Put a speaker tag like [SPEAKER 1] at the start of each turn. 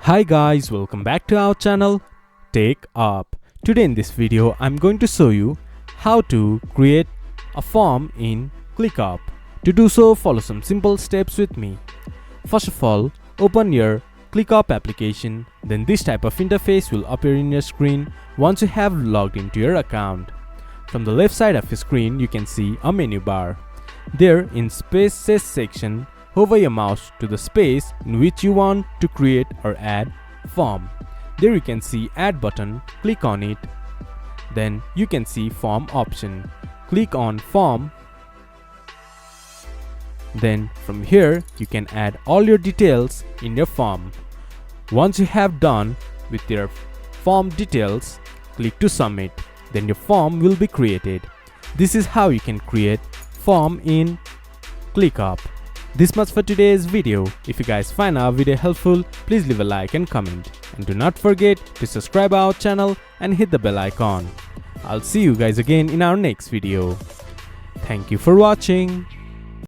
[SPEAKER 1] Hi guys, welcome back to our channel TechUp. Today in this video I'm going to show you how to create a form in Clickup. To do so, follow some simple steps with me. First of all, open your Clickup application, then this type of interface will appear in your screen once you have logged into your account. From the left side of your screen you can see a menu bar. There in Spaces section, hover your mouse to the space in which you want to create or add form. There you can see add button, click on it. Then you can see form option. Click on form. Then from here you can add all your details in your form. Once you have done with your form details, click to submit. Then your form will be created. This is how you can create form in Clickup. This much for today's video. If you guys find our video helpful, please leave a like and comment. And do not forget to subscribe our channel and hit the bell icon. I'll see you guys again in our next video. Thank you for watching.